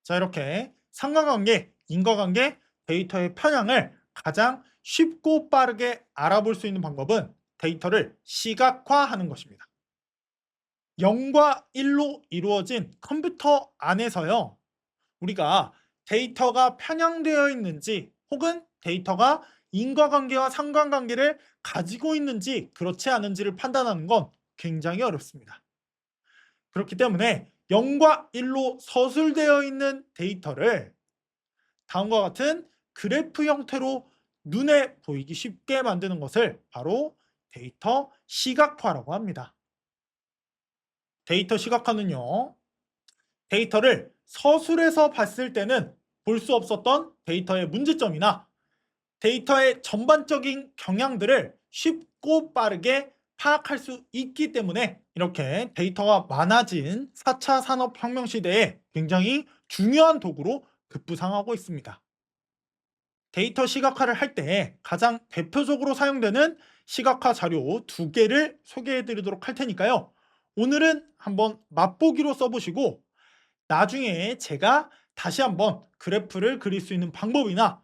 자, 이렇게 상관관계, 인과관계, 데이터의 편향을 가장 쉽고 빠르게 알아볼 수 있는 방법은 데이터를 시각화하는 것입니다. 0과 1로 이루어진 컴퓨터 안에서요. 우리가 데이터가 편향되어 있는지 혹은 데이터가 인과관계와 상관관계를 가지고 있는지 그렇지 않은지를 판단하는 건 굉장히 어렵습니다. 그렇기 때문에 0과 1로 서술되어 있는 데이터를 다음과 같은 그래프 형태로 눈에 보이기 쉽게 만드는 것을 바로 데이터 시각화라고 합니다. 데이터 시각화는요, 데이터를 서술해서 봤을 때는 볼 수 없었던 데이터의 문제점이나 데이터의 전반적인 경향들을 쉽고 빠르게 파악할 수 있기 때문에 이렇게 데이터가 많아진 4차 산업혁명 시대에 굉장히 중요한 도구로 급부상하고 있습니다. 데이터 시각화를 할 때 가장 대표적으로 사용되는 시각화 자료 두 개를 소개해 드리도록 할 테니까요. 오늘은 한번 맛보기로 써보시고 나중에 제가 다시 한번 그래프를 그릴 수 있는 방법이나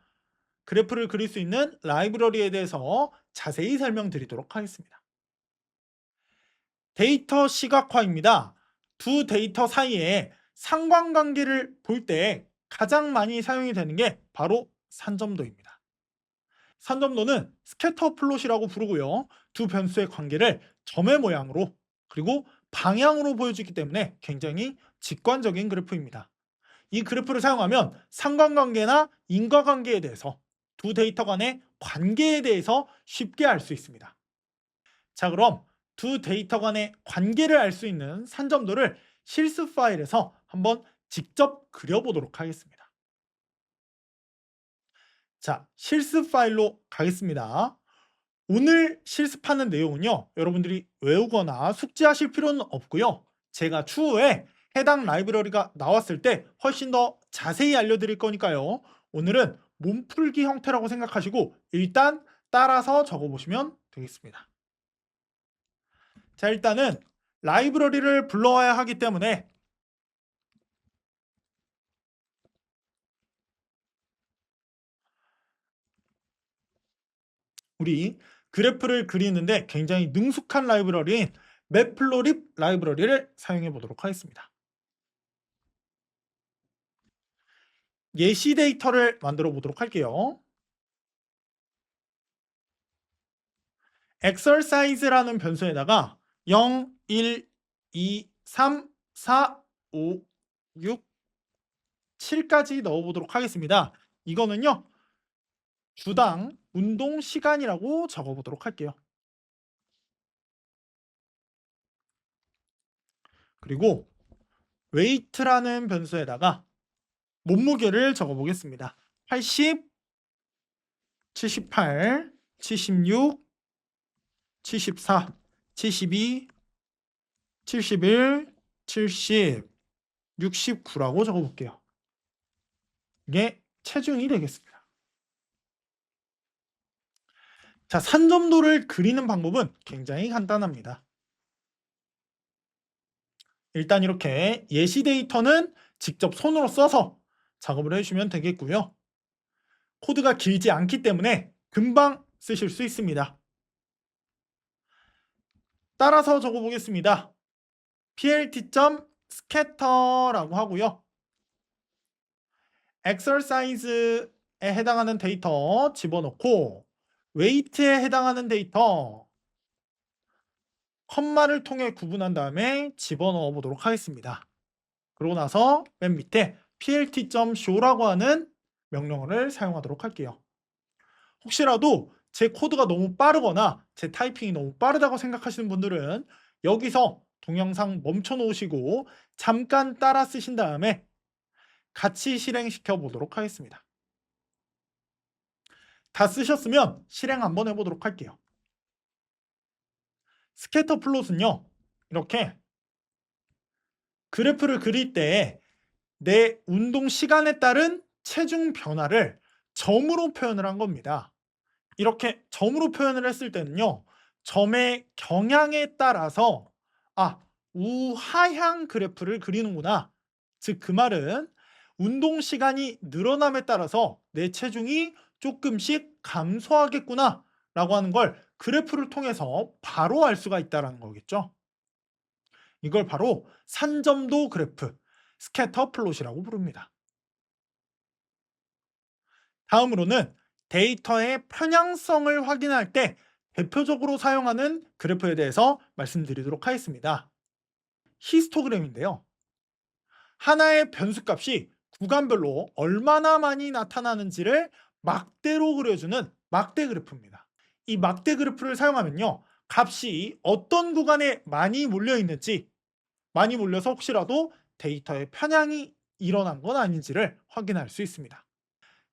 그래프를 그릴 수 있는 라이브러리에 대해서 자세히 설명드리도록 하겠습니다. 데이터 시각화입니다. 두 데이터 사이에 상관관계를 볼 때 가장 많이 사용이 되는 게 바로 산점도입니다. 산점도는 스캐터 플롯이라고 부르고요. 두 변수의 관계를 점의 모양으로 그리고 방향으로 보여주기 때문에 굉장히 직관적인 그래프입니다. 이 그래프를 사용하면 상관관계나 인과관계에 대해서 두 데이터 간의 관계에 대해서 쉽게 알 수 있습니다. 자, 그럼 두 데이터 간의 관계를 알 수 있는 산점도를 실습 파일에서 한번 직접 그려보도록 하겠습니다. 자, 실습 파일로 가겠습니다. 오늘 실습하는 내용은요, 여러분들이 외우거나 숙지하실 필요는 없고요. 제가 추후에 해당 라이브러리가 나왔을 때 훨씬 더 자세히 알려드릴 거니까요. 오늘은 몸풀기 형태라고 생각하시고 일단 따라서 적어보시면 되겠습니다. 자, 일단은 라이브러리를 불러와야 하기 때문에 우리 그래프를 그리는데 굉장히 능숙한 라이브러리인 맵플로립 라이브러리를 사용해 보도록 하겠습니다. 예시 데이터를 만들어 보도록 할게요. exercise라는 변수에다가 0, 1, 2, 3, 4, 5, 6, 7까지 넣어보도록 하겠습니다. 이거는요, 주당 운동 시간이라고 적어보도록 할게요. 그리고 weight라는 변수에다가 몸무게를 적어보겠습니다. 80, 78, 76, 74, 72, 71, 70, 69라고 적어볼게요. 이게 체중이 되겠습니다. 자, 산점도를 그리는 방법은 굉장히 간단합니다. 일단 이렇게 예시 데이터는 직접 손으로 써서 작업을 해주시면 되겠고요. 코드가 길지 않기 때문에 금방 쓰실 수 있습니다. 따라서 적어보겠습니다. plt.scatter라고 하고요. exercise에 해당하는 데이터 집어넣고 weight에 해당하는 데이터 컴마를 통해 구분한 다음에 집어넣어 보도록 하겠습니다. 그러고 나서 맨 밑에 plt.show라고 하는 명령어를 사용하도록 할게요. 혹시라도 제 코드가 너무 빠르거나 제 타이핑이 너무 빠르다고 생각하시는 분들은 여기서 동영상 멈춰 놓으시고 잠깐 따라 쓰신 다음에 같이 실행시켜 보도록 하겠습니다. 다 쓰셨으면 실행 한번 해보도록 할게요. 스캐터 플롯은요, 이렇게 그래프를 그릴 때 내 운동 시간에 따른 체중 변화를 점으로 표현을 한 겁니다. 이렇게 점으로 표현을 했을 때는요, 점의 경향에 따라서 우하향 그래프를 그리는구나. 즉 그 말은 운동 시간이 늘어남에 따라서 내 체중이 조금씩 감소하겠구나 라고 하는 걸 그래프를 통해서 바로 알 수가 있다는 거겠죠. 이걸 바로 산점도 그래프, 스캐터 플롯이라고 부릅니다. 다음으로는 데이터의 편향성을 확인할 때 대표적으로 사용하는 그래프에 대해서 말씀드리도록 하겠습니다. 히스토그램인데요. 하나의 변수값이 구간별로 얼마나 많이 나타나는지를 막대로 그려주는 막대 그래프입니다. 이 막대 그래프를 사용하면요, 값이 어떤 구간에 많이 몰려 있는지, 많이 몰려서 혹시라도 데이터의 편향이 일어난 건 아닌지를 확인할 수 있습니다.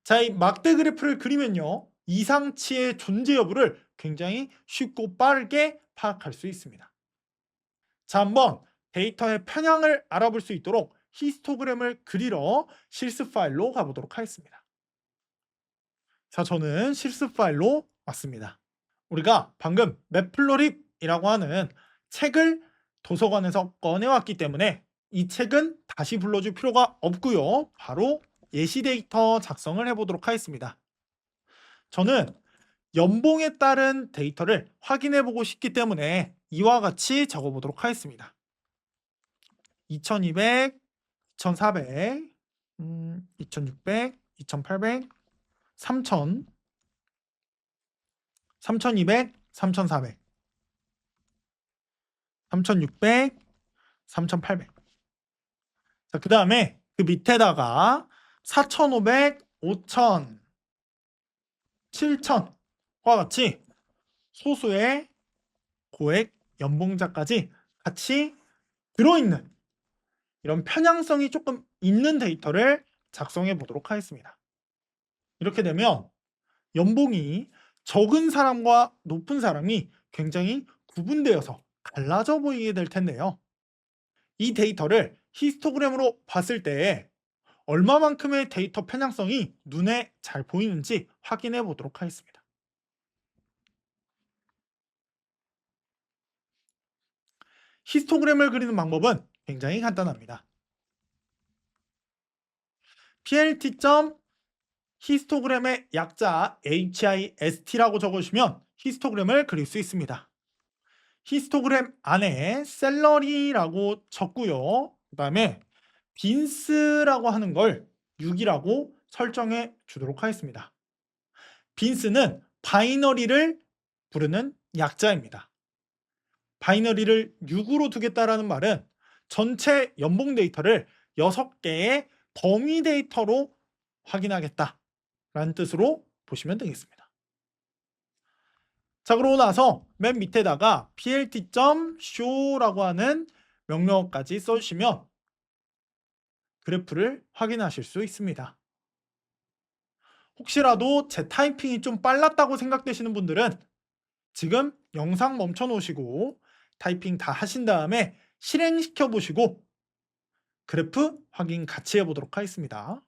자, 이 막대 그래프를 그리면요, 이상치의 존재 여부를 굉장히 쉽고 빠르게 파악할 수 있습니다. 자, 한번 데이터의 편향을 알아볼 수 있도록 히스토그램을 그리러 실습 파일로 가보도록 하겠습니다. 자, 저는 실습 파일로 왔습니다. 우리가 방금 맵플로립이라고 하는 책을 도서관에서 꺼내왔기 때문에 이 책은 다시 불러줄 필요가 없고요. 바로 예시 데이터 작성을 해보도록 하겠습니다. 저는 연봉에 따른 데이터를 확인해 보고 싶기 때문에 이와 같이 적어보도록 하겠습니다. 2200, 2400, 2600, 2800, 3000, 3200, 3400, 3600, 3800. 자, 그 다음에 그 밑에다가 4500, 5000, 7000과 같이 소수의 고액 연봉자까지 같이 들어있는 이런 편향성이 조금 있는 데이터를 작성해 보도록 하겠습니다. 이렇게 되면 연봉이 적은 사람과 높은 사람이 굉장히 구분되어서 갈라져 보이게 될 텐데요. 이 데이터를 히스토그램으로 봤을 때 얼마만큼의 데이터 편향성이 눈에 잘 보이는지 확인해 보도록 하겠습니다. 히스토그램을 그리는 방법은 굉장히 간단합니다. plt. 히스토그램의 약자 HIST라고 적어주시면 히스토그램을 그릴 수 있습니다. 히스토그램 안에 셀러리라고 적고요. 그 다음에 빈스라고 하는 걸 6이라고 설정해 주도록 하겠습니다. 빈스는 바이너리를 부르는 약자입니다. 바이너리를 6으로 두겠다라는 말은 전체 연봉 데이터를 6개의 범위 데이터로 확인하겠다라는 뜻으로 보시면 되겠습니다. 자, 그러고 나서 맨 밑에다가 plt.show라고 하는 명령어까지 써주시면 그래프를 확인하실 수 있습니다. 혹시라도 제 타이핑이 좀 빨랐다고 생각되시는 분들은 지금 영상 멈춰 놓으시고 타이핑 다 하신 다음에 실행시켜 보시고 그래프 확인 같이 해보도록 하겠습니다.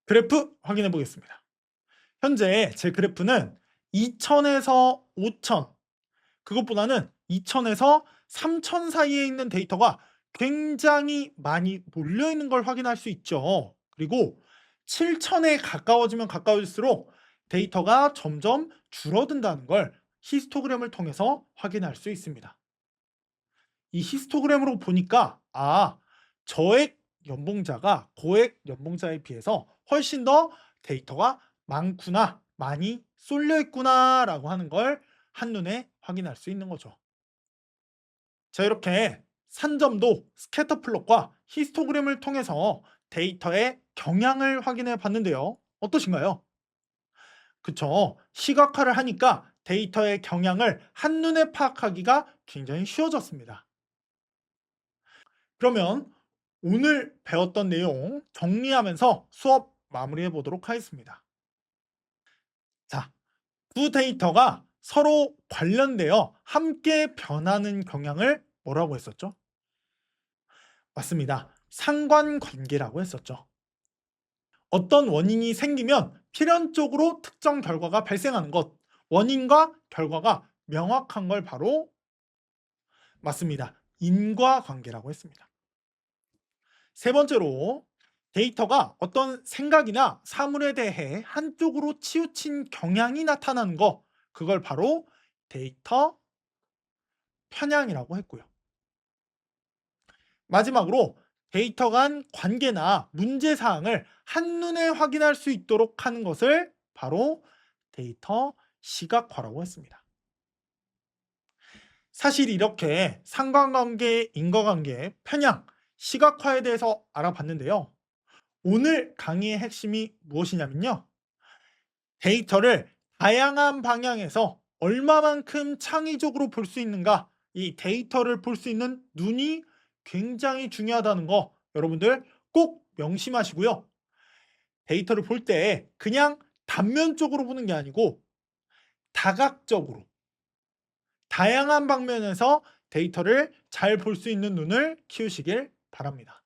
그래프 확인해 보겠습니다. 현재 제 그래프는 2000에서 5000, 그것보다는 2000에서 3000 사이에 있는 데이터가 굉장히 많이 몰려 있는 걸 확인할 수 있죠. 그리고 7000에 가까워지면 가까워질수록 데이터가 점점 줄어든다는 걸 히스토그램을 통해서 확인할 수 있습니다. 이 히스토그램으로 보니까 저액 연봉자가 고액 연봉자에 비해서 훨씬 더 데이터가 많구나, 많이 쏠려 있구나 라고 하는 걸 한눈에 확인할 수 있는 거죠. 자, 이렇게 산점도 스캐터 플롯과 히스토그램을 통해서 데이터의 경향을 확인해 봤는데요. 어떠신가요? 그쵸? 시각화를 하니까 데이터의 경향을 한눈에 파악하기가 굉장히 쉬워졌습니다. 그러면 오늘 배웠던 내용 정리하면서 수업 마무리해 보도록 하겠습니다. 자, 두 데이터가 서로 관련되어 함께 변하는 경향을 뭐라고 했었죠? 맞습니다. 상관관계라고 했었죠. 어떤 원인이 생기면 필연적으로 특정 결과가 발생하는 것, 원인과 결과가 명확한 걸 바로 맞습니다. 인과관계라고 했습니다. 세 번째로 데이터가 어떤 생각이나 사물에 대해 한쪽으로 치우친 경향이 나타나는 거, 그걸 바로 데이터 편향이라고 했고요. 마지막으로 데이터 간 관계나 문제 사항을 한눈에 확인할 수 있도록 하는 것을 바로 데이터 시각화라고 했습니다. 사실 이렇게 상관관계, 인과관계, 편향, 시각화에 대해서 알아봤는데요. 오늘 강의의 핵심이 무엇이냐면요. 데이터를 다양한 방향에서 얼마만큼 창의적으로 볼 수 있는가, 이 데이터를 볼 수 있는 눈이 굉장히 중요하다는 거 여러분들 꼭 명심하시고요. 데이터를 볼 때 그냥 단면적으로 보는 게 아니고 다각적으로 다양한 방면에서 데이터를 잘 볼 수 있는 눈을 키우시길 바랍니다.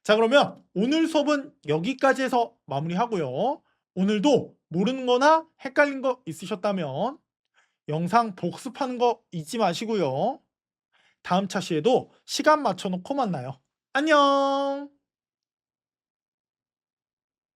자, 그러면 오늘 수업은 여기까지 해서 마무리하고요. 오늘도 모르는 거나 헷갈린 거 있으셨다면 영상 복습하는 거 잊지 마시고요. 다음 차시에도 시간 맞춰 놓고 만나요. 안녕!